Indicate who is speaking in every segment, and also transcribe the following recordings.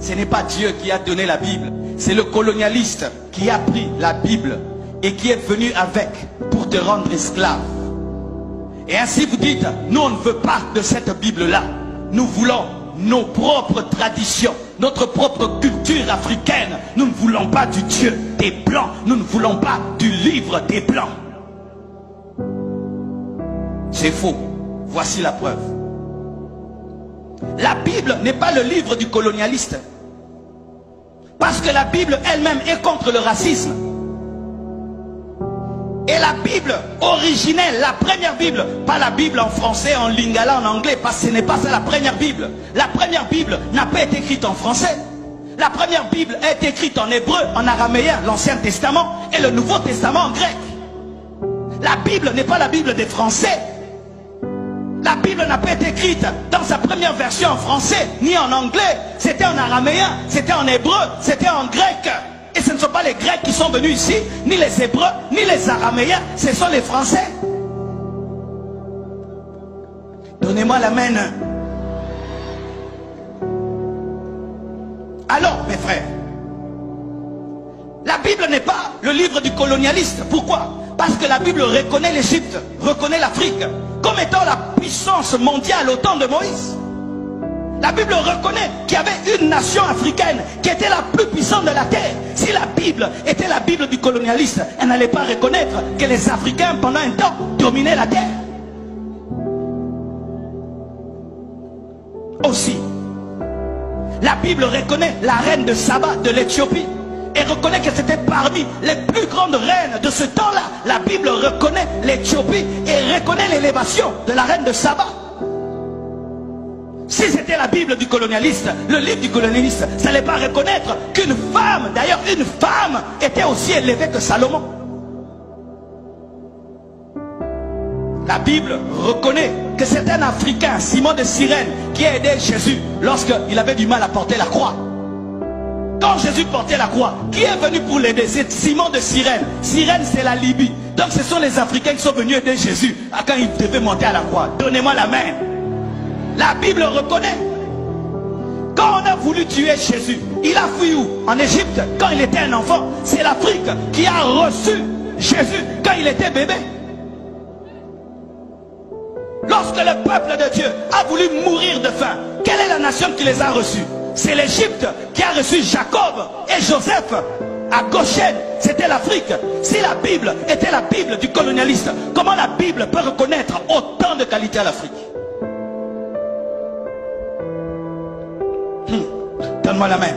Speaker 1: Ce n'est pas Dieu qui a donné la Bible. C'est le colonialiste qui a pris la Bible et qui est venu avec pour te rendre esclave. Et ainsi vous dites, nous on ne veut pas de cette Bible-là. Nous voulons nos propres traditions, notre propre culture africaine. Nous ne voulons pas du Dieu des Blancs. Nous ne voulons pas du livre des Blancs. C'est faux. Voici la preuve. La Bible n'est pas le livre du colonialiste. Parce que la Bible elle-même est contre le racisme. Et la Bible originelle, la première Bible, pas la Bible en français, en lingala, en anglais, parce que ce n'est pas ça la première Bible. La première Bible n'a pas été écrite en français. La première Bible a été écrite en hébreu, en araméen, l'Ancien Testament, et le Nouveau Testament en grec. La Bible n'est pas la Bible des Français. La Bible n'a pas été écrite dans sa première version en français, ni en anglais. C'était en araméen, c'était en hébreu, c'était en grec. Et ce ne sont pas les Grecs qui sont venus ici, ni les Hébreux, ni les Araméens, ce sont les Français. Donnez-moi la main. Alors, mes frères, la Bible n'est pas le livre du colonialiste. Pourquoi? Parce que la Bible reconnaît l'Égypte, reconnaît l'Afrique, comme étant la puissance mondiale au temps de Moïse. La Bible reconnaît qu'il y avait une nation africaine qui était la plus puissante de la terre. Si la Bible était la Bible du colonialiste, elle n'allait pas reconnaître que les Africains pendant un temps dominaient la terre. Aussi, la Bible reconnaît la reine de Saba de l'Éthiopie et reconnaît que c'était parmi les plus grandes reines de ce temps-là. La Bible reconnaît l'Éthiopie et reconnaît l'élévation de la reine de Saba. Si c'était la Bible du colonialiste, le livre du colonialiste, ça n'allait pas reconnaître qu'une femme, d'ailleurs une femme, était aussi élevée que Salomon. La Bible reconnaît que c'est un Africain, Simon de Cyrène, qui a aidé Jésus lorsqu'il avait du mal à porter la croix. Quand Jésus portait la croix, qui est venu pour l'aider? C'est Simon de Cyrène. Cyrène, c'est la Libye. Donc ce sont les Africains qui sont venus aider Jésus quand il devait monter à la croix. Donnez-moi la main. La Bible reconnaît. Quand on a voulu tuer Jésus, il a fui où? En Égypte, quand il était un enfant. C'est l'Afrique qui a reçu Jésus quand il était bébé. Lorsque le peuple de Dieu a voulu mourir de faim, quelle est la nation qui les a reçus? C'est l'Égypte qui a reçu Jacob et Joseph. À Goshen, c'était l'Afrique. Si la Bible était la Bible du colonialiste, comment la Bible peut reconnaître autant de qualités à l'Afrique? Donne-moi la main.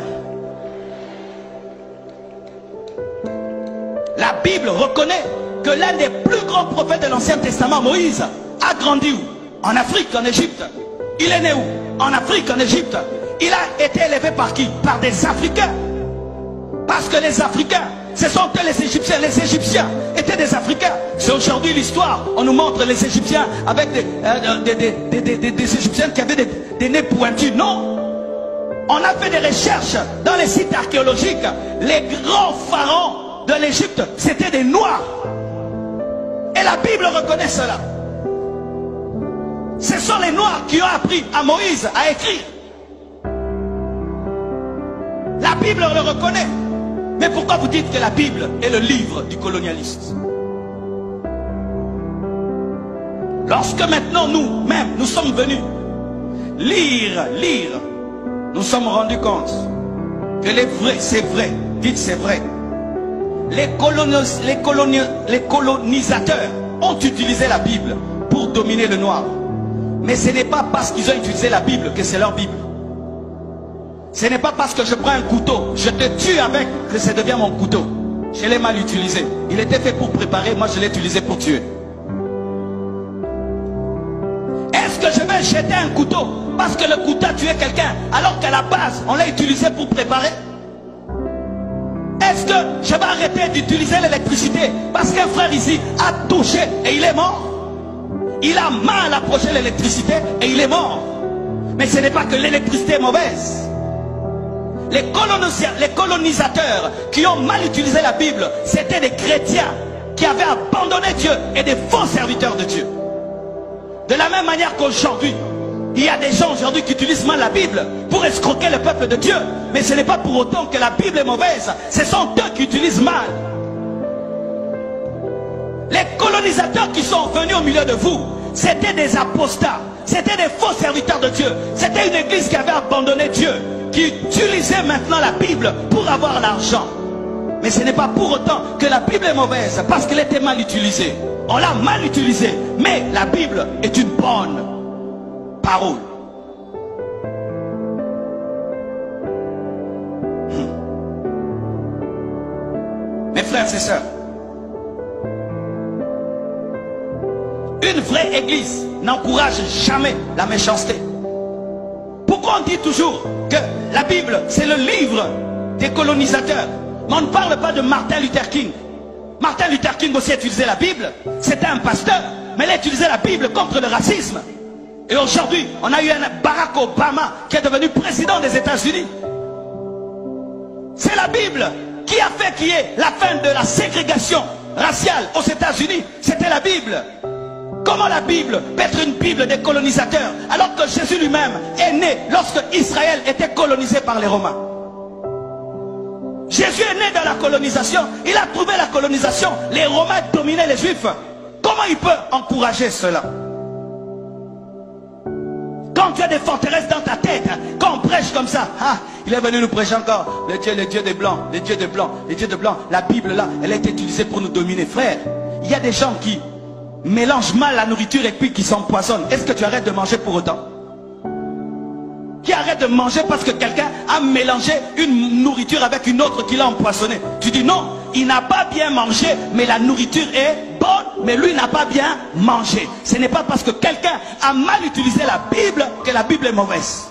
Speaker 1: La Bible reconnaît que l'un des plus grands prophètes de l'Ancien Testament, Moïse, a grandi où? En Afrique, en Égypte. Il est né où? En Afrique, en Égypte. Il a été élevé par qui? Par des Africains. Parce que les Africains, ce sont eux les Égyptiens. Les Égyptiens étaient des Africains. C'est aujourd'hui l'histoire. On nous montre les Égyptiens avec des Égyptiens qui avaient des nez pointus. Non. On a fait des recherches dans les sites archéologiques. Les grands pharaons de l'Égypte, c'était des Noirs. Et la Bible reconnaît cela. Ce sont les Noirs qui ont appris à Moïse à écrire. La Bible le reconnaît. Mais pourquoi vous dites que la Bible est le livre du colonialiste? Lorsque maintenant nous-mêmes, nous sommes venus lire, nous sommes rendus compte que c'est vrai, dites c'est vrai. Les colonisateurs ont utilisé la Bible pour dominer le noir. Mais ce n'est pas parce qu'ils ont utilisé la Bible que c'est leur Bible. Ce n'est pas parce que je prends un couteau, je te tue avec, que ça devient mon couteau. Je l'ai mal utilisé. Il était fait pour préparer, moi je l'ai utilisé pour tuer. Est-ce que je vais jeter un couteau parce que le couteau a tué quelqu'un, alors qu'à la base, on l'a utilisé pour préparer? Est-ce que je vais arrêter d'utiliser l'électricité parce qu'un frère ici a touché et il est mort? Il a mal approché l'électricité et il est mort. Mais ce n'est pas que l'électricité est mauvaise. Les colonisateurs qui ont mal utilisé la Bible, c'était des chrétiens qui avaient abandonné Dieu et des faux serviteurs de Dieu. De la même manière qu'aujourd'hui, Il y a des gens aujourd'hui qui utilisent mal la Bible pour escroquer le peuple de Dieu. Mais ce n'est pas pour autant que la Bible est mauvaise. Ce sont eux qui utilisent mal. Les colonisateurs qui sont venus au milieu de vous, c'était des apostats. C'était des faux serviteurs de Dieu. C'était une église qui avait abandonné Dieu, qui utilisait maintenant la Bible pour avoir l'argent. Mais ce n'est pas pour autant que la Bible est mauvaise, parce qu'elle était mal utilisée. On l'a mal utilisée. Mais la Bible est une bonne parole. Mes frères et sœurs, une vraie église n'encourage jamais la méchanceté. Pourquoi on dit toujours que la Bible c'est le livre des colonisateurs? Mais on ne parle pas de Martin Luther King. Martin Luther King aussi utilisait la Bible. C'était un pasteur, mais il a utilisé la Bible contre le racisme. Et aujourd'hui, on a eu un Barack Obama qui est devenu président des États-Unis. C'est la Bible qui a fait qu'il y ait la fin de la ségrégation raciale aux États-Unis. C'était la Bible. Comment la Bible peut être une Bible des colonisateurs alors que Jésus lui-même est né lorsque Israël était colonisé par les Romains? Jésus est né dans la colonisation. Il a trouvé la colonisation. Les Romains dominaient les Juifs. Comment il peut encourager cela? Quand tu as des forteresses dans ta tête, quand on prêche comme ça, il est venu nous prêcher encore le Dieu des Blancs, les dieux des Blancs, les dieux de Blancs. La Bible là, elle a été utilisée pour nous dominer. Frère, il y a des gens qui mélangent mal la nourriture et puis qui s'empoisonnent. Est-ce que tu arrêtes de manger pour autant? Qui arrête de manger parce que quelqu'un a mélangé une nourriture avec une autre qui l'a empoisonné? Tu dis non, il n'a pas bien mangé, mais la nourriture est bonne, mais lui n'a pas bien mangé. Ce n'est pas parce que quelqu'un a mal utilisé la Bible que la Bible est mauvaise.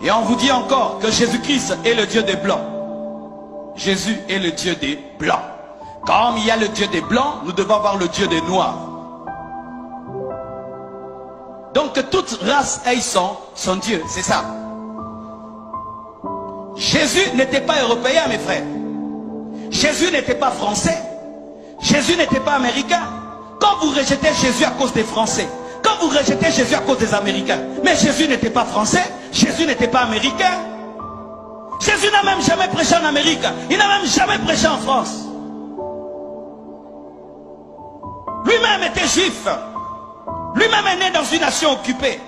Speaker 1: Et on vous dit encore que Jésus-Christ est le Dieu des Blancs. Jésus est le Dieu des Blancs. Comme il y a le Dieu des Blancs, nous devons avoir le Dieu des Noirs. Donc que toute race ait son Dieu, c'est ça. Jésus n'était pas européen, mes frères. Jésus n'était pas français. Jésus n'était pas américain. Quand vous rejetez Jésus à cause des Français, quand vous rejetez Jésus à cause des Américains, mais Jésus n'était pas français, Jésus n'était pas américain. Jésus n'a même jamais prêché en Amérique. Il n'a même jamais prêché en France. Lui-même était juif. Lui-même est né dans une nation occupée,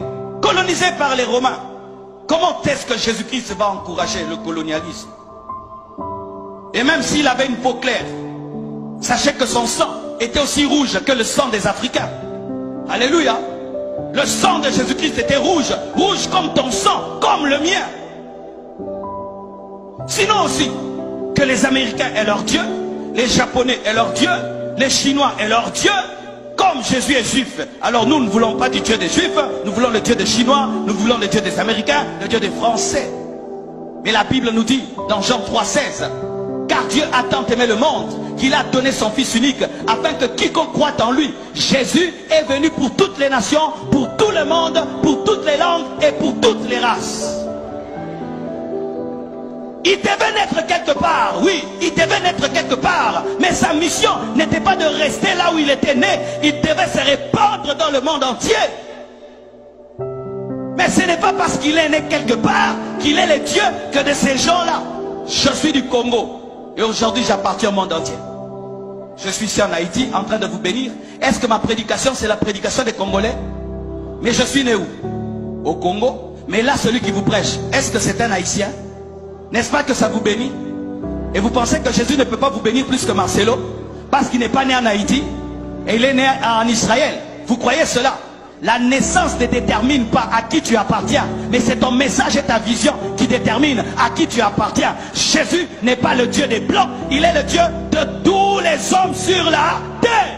Speaker 1: colonisée par les Romains. Comment est-ce que Jésus-Christ va encourager le colonialisme? Et même s'il avait une peau claire, sachez que son sang était aussi rouge que le sang des Africains. Alléluia. Le sang de Jésus-Christ était rouge, rouge comme ton sang, comme le mien. Sinon aussi, que les Américains aient leur Dieu, les Japonais aient leur Dieu, les Chinois aient leur Dieu, comme Jésus est juif. Alors nous ne voulons pas du Dieu des Juifs, nous voulons le Dieu des Chinois, nous voulons le Dieu des Américains, le Dieu des Français. Mais la Bible nous dit, dans Jean 3,16, car Dieu a tant aimé le monde qu'il a donné son Fils unique, afin que quiconque croit en lui, Jésus est venu pour toutes les nations, pour tout le monde, pour toutes les langues et pour toutes les races. Il devait naître quelque part, oui, il devait naître quelque part, mais sa mission n'était pas de rester là où il était né, il devait se répandre dans le monde entier. Mais ce n'est pas parce qu'il est né quelque part qu'il est le Dieu que de ces gens-là. Je suis du Congo et aujourd'hui j'appartiens au monde entier. Je suis ici en Haïti en train de vous bénir. Est-ce que ma prédication c'est la prédication des Congolais? Mais je suis né où? Au Congo. Mais là celui qui vous prêche, est-ce que c'est un Haïtien? N'est-ce pas que ça vous bénit? Et vous pensez que Jésus ne peut pas vous bénir plus que Marcelo? Parce qu'il n'est pas né en Haïti et il est né en Israël. Vous croyez cela? La naissance ne détermine pas à qui tu appartiens, mais c'est ton message et ta vision qui détermine à qui tu appartiens. Jésus n'est pas le Dieu des Blancs, il est le Dieu de tous les hommes sur la terre.